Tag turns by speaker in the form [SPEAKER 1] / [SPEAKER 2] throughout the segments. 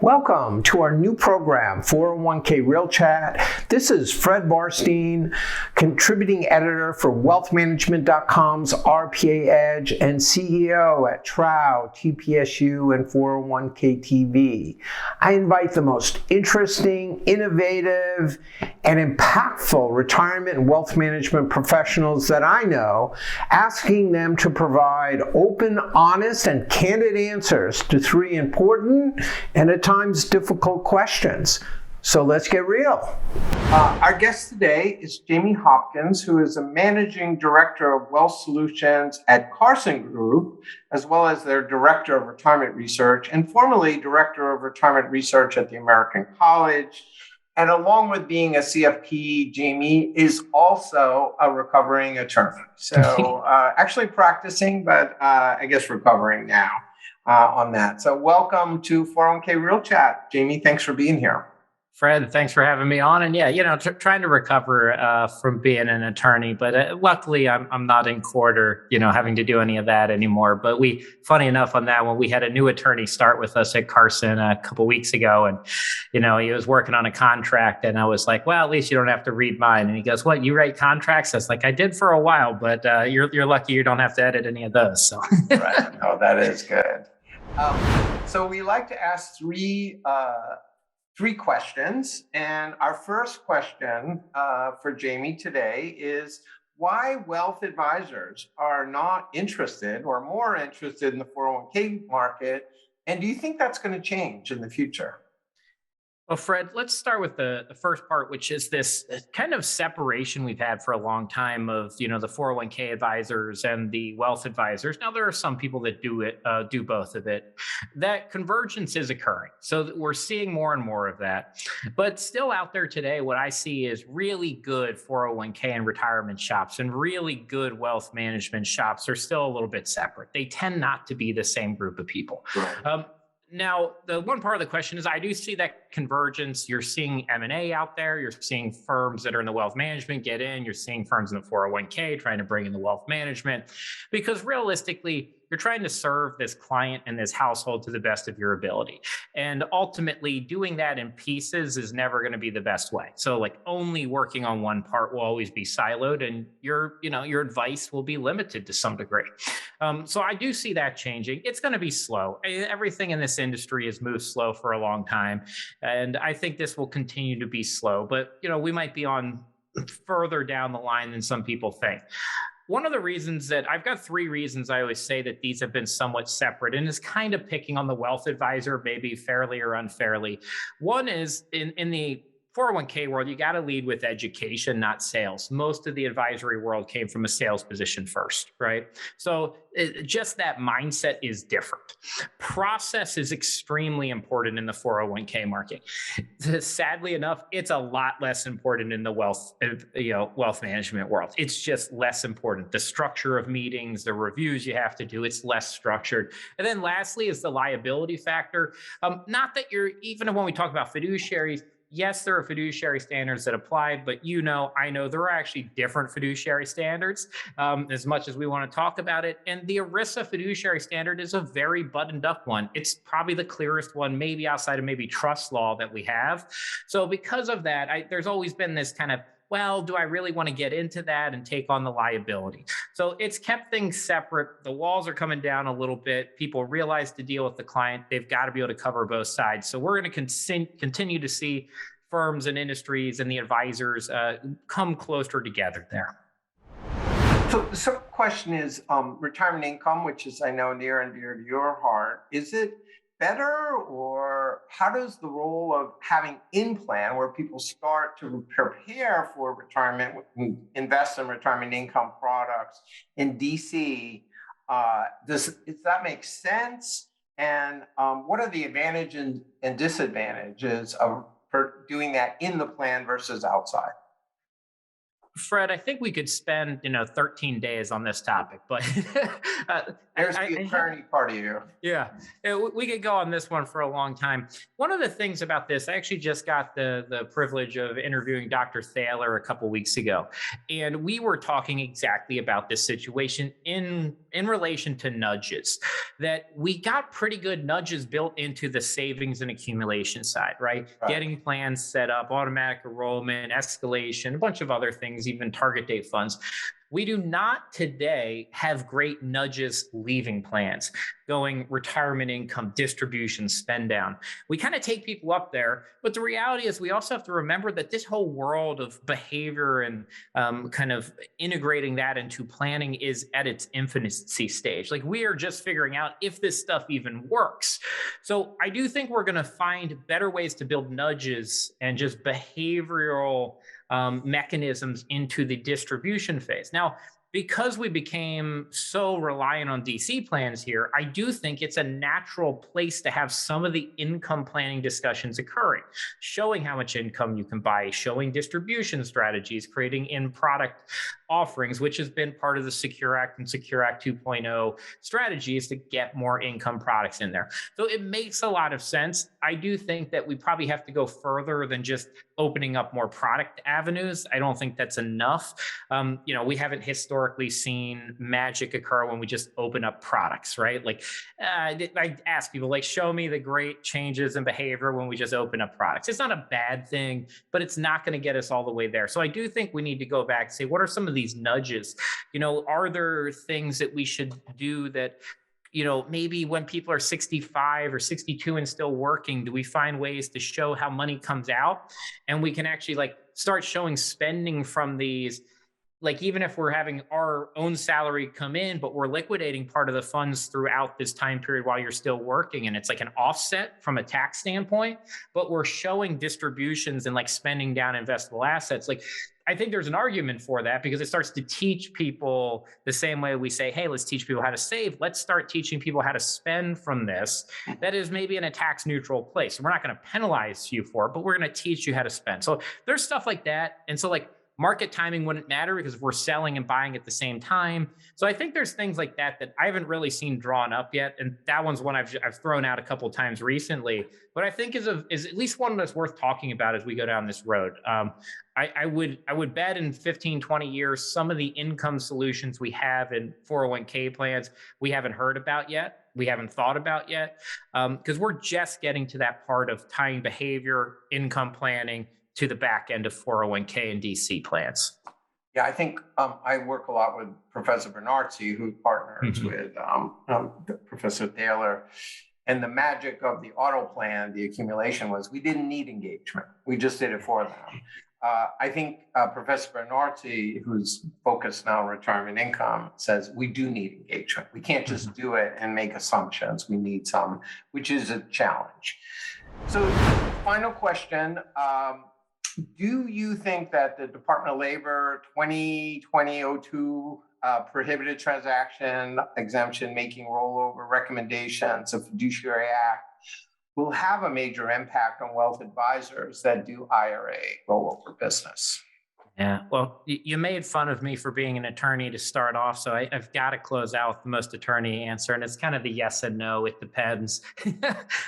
[SPEAKER 1] Welcome to our new program, 401k Real Chat. This is Fred Barstein, contributing editor for wealthmanagement.com's RPA Edge and CEO at Trow, TPSU, and 401k TV. I invite the most interesting, innovative, and impactful retirement and wealth management professionals that I know, asking them to provide open, honest, and candid answers to three important and at times difficult questions. So let's get real. Our guest today is Jamie Hopkins, who is a managing director of wealth solutions at Carson Group, as well as their director of retirement research and formerly director of retirement research at the American College. And along with being a CFP, Jamie is also a recovering attorney. So actually practicing, but I guess recovering now on that. So welcome to 401k Real Chat. Jamie, thanks for being here.
[SPEAKER 2] Fred, thanks for having me on. And yeah, trying to recover from being an attorney, but luckily I'm not in court or, having to do any of that anymore. But funny enough on that one, we had a new attorney start with us at Carson a couple weeks ago. And, he was working on a contract and I was like, well, at least you don't have to read mine. And he goes, what, you write contracts? I was like, I did for a while, but you're lucky you don't have to edit any of those. So
[SPEAKER 1] Right. Oh, that is good. So we like to ask three questions. And our first question for Jamie today is why wealth advisors are not interested or more interested in the 401k market. And do you think that's going to change in the future?
[SPEAKER 2] Well, Fred, let's start with the first part, which is this kind of separation we've had for a long time of, the 401k advisors and the wealth advisors. Now, there are some people that do both of it. That convergence is occurring. So we're seeing more and more of that. But still out there today, what I see is really good 401k and retirement shops and really good wealth management shops are still a little bit separate. They tend not to be the same group of people. Right. Now, the one part of the question is I do see that convergence. You're seeing M&A out there. You're seeing firms that are in the wealth management get in. You're seeing firms in the 401k trying to bring in the wealth management because realistically, you're trying to serve this client and this household to the best of your ability. And ultimately, doing that in pieces is never going to be the best way. So only working on one part will always be siloed and your advice will be limited to some degree. So I do see that changing. It's going to be slow. Everything in this industry has moved slow for a long time. And I think this will continue to be slow, but we might be on further down the line than some people think. One of the reasons that I've got three reasons I always say that these have been somewhat separate and is kind of picking on the wealth advisor, maybe fairly or unfairly. One is in the 401k world, you got to lead with education, not sales. Most of the advisory world came from a sales position first, right? So just that mindset is different. Process is extremely important in the 401k market. Sadly enough, it's a lot less important in the wealth management world. It's just less important. The structure of meetings, the reviews you have to do, it's less structured. And then lastly is the liability factor. Not that even when we talk about fiduciaries, yes, there are fiduciary standards that apply, but I know there are actually different fiduciary standards as much as we want to talk about it. And the ERISA fiduciary standard is a very buttoned up one. It's probably the clearest one, maybe outside of maybe trust law that we have. So because of that, there's always been this kind of, well, do I really want to get into that and take on the liability? So it's kept things separate. The walls are coming down a little bit. People realize to deal with the client, they've got to be able to cover both sides. So we're going to continue to see firms and industries and the advisors come closer together there.
[SPEAKER 1] So the question is retirement income, which is, I know, near and dear to your heart. Is it better, or how does the role of having in-plan where people start to prepare for retirement, invest in retirement income products in DC, does that make sense? And what are the advantages and disadvantages of doing that in the plan versus outside?
[SPEAKER 2] Fred, I think we could spend 13 days on this topic, but
[SPEAKER 1] There's the attorney part of you.
[SPEAKER 2] Yeah, we could go on this one for a long time. One of the things about this, I actually just got the privilege of interviewing Dr. Thaler a couple weeks ago, and we were talking exactly about this situation in relation to nudges. That we got pretty good nudges built into the savings and accumulation side, right? Getting plans set up, automatic enrollment, escalation, a bunch of other things, even target date funds. We do not today have great nudges leaving plans, going retirement income, distribution, spend down. We kind of take people up there, but the reality is we also have to remember that this whole world of behavior and kind of integrating that into planning is at its infancy stage. Like we are just figuring out if this stuff even works. So I do think we're going to find better ways to build nudges and just behavioral mechanisms into the distribution phase. Now, because we became so reliant on DC plans here, I do think it's a natural place to have some of the income planning discussions occurring, showing how much income you can buy, showing distribution strategies, creating in-product offerings, which has been part of the Secure Act and Secure Act 2.0 strategies to get more income products in there. So it makes a lot of sense. I do think that we probably have to go further than just opening up more product avenues. I don't think that's enough. We haven't historically seen magic occur when we just open up products, right? Like I ask people, like, show me the great changes in behavior when we just open up products. It's not a bad thing, but it's not going to get us all the way there. So I do think we need to go back and say, what are some of these nudges? Are there things that we should do that maybe when people are 65 or 62 and still working, do we find ways to show how money comes out? And we can actually start showing spending from these, even if we're having our own salary come in, but we're liquidating part of the funds throughout this time period while you're still working. And it's like an offset from a tax standpoint, but we're showing distributions and spending down investable assets. I think there's an argument for that because it starts to teach people the same way we say, hey, let's teach people how to save. Let's start teaching people how to spend from this. That is maybe in a tax neutral place. We're not going to penalize you for it, but we're going to teach you how to spend. So there's stuff like that. And so market timing wouldn't matter because we're selling and buying at the same time. So I think there's things like that I haven't really seen drawn up yet. And that one's one I've thrown out a couple of times recently, but I think is at least one that's worth talking about as we go down this road. I would bet in 15, 20 years, some of the income solutions we have in 401k plans, we haven't heard about yet. We haven't thought about yet because we're just getting to that part of tying behavior, income planning to the back end of 401k and DC plans.
[SPEAKER 1] Yeah, I think I work a lot with Professor Bernarzi, who partners with Professor Thaler. And the magic of the auto plan, the accumulation, was we didn't need engagement. We just did it for them. I think Professor Bernarzi, who's focused now on retirement income, says we do need engagement. We can't just do it and make assumptions. We need some, which is a challenge. So final question. Do you think that the Department of Labor 2020-02 prohibited transaction exemption making rollover recommendations of Fiduciary Act will have a major impact on wealth advisors that do IRA rollover business?
[SPEAKER 2] Yeah, well, you made fun of me for being an attorney to start off, so I've got to close out with the most attorney answer, and it's kind of the yes and no. It depends.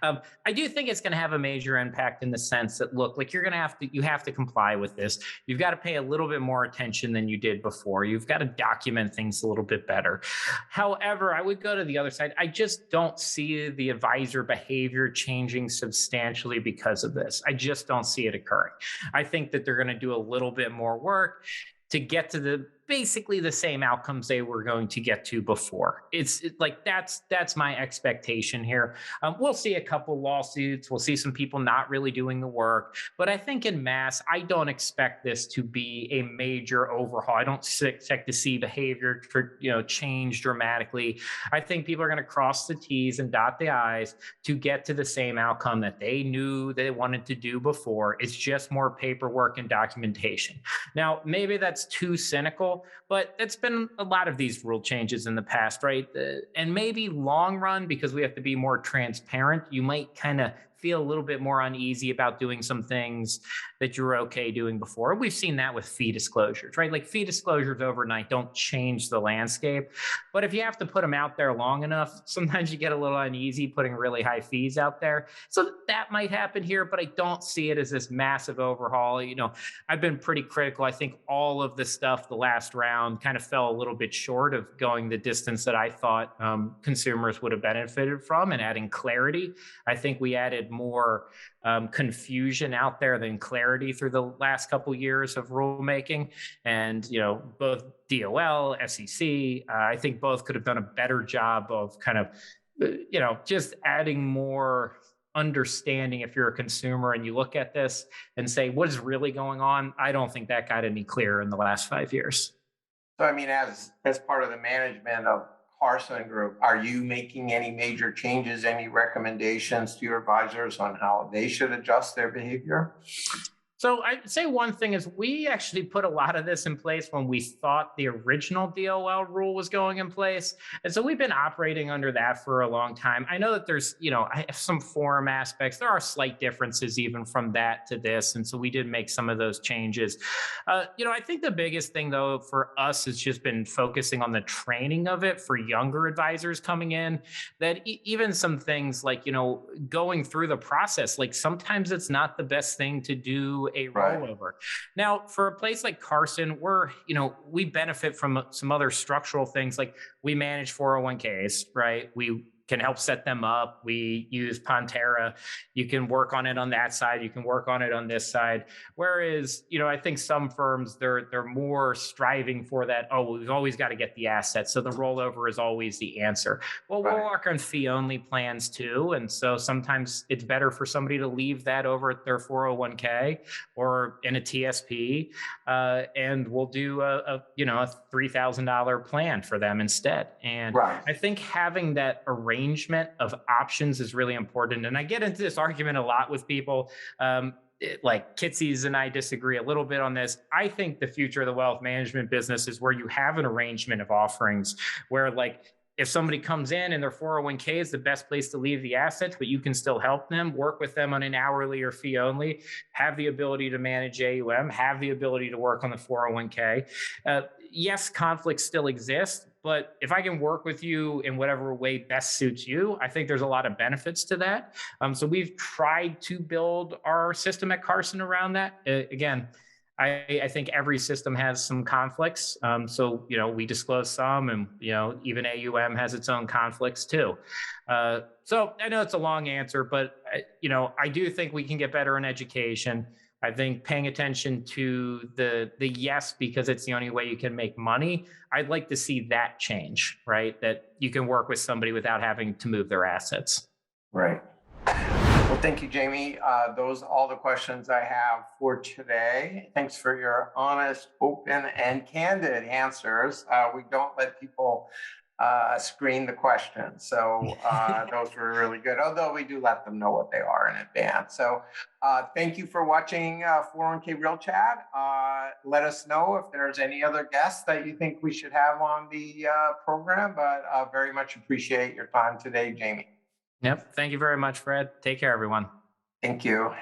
[SPEAKER 2] I do think it's going to have a major impact in the sense that, look, you have to comply with this. You've got to pay a little bit more attention than you did before. You've got to document things a little bit better. However, I would go to the other side. I just don't see the advisor behavior changing substantially because of this. I just don't see it occurring. I think that they're going to do a little bit more work to get to basically the same outcomes they were going to get to before. That's my expectation here. We'll see a couple lawsuits. We'll see some people not really doing the work. But I think in mass, I don't expect this to be a major overhaul. I don't expect to see behavior change dramatically. I think people are going to cross the T's and dot the I's to get to the same outcome that they knew they wanted to do before. It's just more paperwork and documentation. Now, maybe that's too cynical, but that's been a lot of these rule changes in the past, right? And maybe long run, because we have to be more transparent, you might kind of feel a little bit more uneasy about doing some things that you're okay doing before. We've seen that with fee disclosures, right? Like fee disclosures overnight don't change the landscape. But if you have to put them out there long enough, sometimes you get a little uneasy putting really high fees out there. So that might happen here, but I don't see it as this massive overhaul. I've been pretty critical. I think all of the stuff the last round kind of fell a little bit short of going the distance that I thought consumers would have benefited from and adding clarity. I think we added more confusion out there than clarity through the last couple years of rulemaking. And, both DOL, SEC, I think both could have done a better job of kind of, just adding more understanding if you're a consumer and you look at this and say, what is really going on? I don't think that got any clearer in the last 5 years.
[SPEAKER 1] So, I mean, as part of the management of Carson Group, are you making any major changes, any recommendations to your advisors on how they should adjust their behavior?
[SPEAKER 2] So I'd say one thing is we actually put a lot of this in place when we thought the original DOL rule was going in place. And so we've been operating under that for a long time. I know that there's, I have some forum aspects. There are slight differences even from that to this. And so we did make some of those changes. I think the biggest thing though for us has just been focusing on the training of it for younger advisors coming in, that even some things like, going through the process, like sometimes it's not the best thing to do a rollover. Right. Now, for a place like Carson, we benefit from some other structural things, like we manage 401ks, right? We can help set them up. We use Pantera. You can work on it on that side. You can work on it on this side. Whereas, I think some firms, they're more striving for that. Oh, we've always got to get the assets. So the rollover is always the answer. Well, we'll work on fee only plans too. And so sometimes it's better for somebody to leave that over at their 401k or in a TSP. And we'll do a $3,000 plan for them instead. And I think having that arrangement of options is really important. And I get into this argument a lot with people. Like Kitsy's and I disagree a little bit on this. I think the future of the wealth management business is where you have an arrangement of offerings where, like, if somebody comes in and their 401k is the best place to leave the assets, but you can still help them, work with them on an hourly or fee only, have the ability to manage AUM, have the ability to work on the 401k. Yes, conflicts still exist, but if I can work with you in whatever way best suits you, I think there's a lot of benefits to that. So we've tried to build our system at Carson around that. Again, I think every system has some conflicts. So, we disclose some, and, even AUM has its own conflicts too. So I know it's a long answer, but, I do think we can get better in education. I think paying attention to the yes, because it's the only way you can make money. I'd like to see that change, right? That you can work with somebody without having to move their assets.
[SPEAKER 1] Right. Well, thank you, Jamie. Those are all the questions I have for today. Thanks for your honest, open, and candid answers. We don't let people screen the questions. So those were really good, although we do let them know what they are in advance. So thank you for watching 401k Real Chat. Let us know if there's any other guests that you think we should have on the program, but very much appreciate your time today, Jamie.
[SPEAKER 2] Yep. Thank you very much, Fred. Take care, everyone.
[SPEAKER 1] Thank you.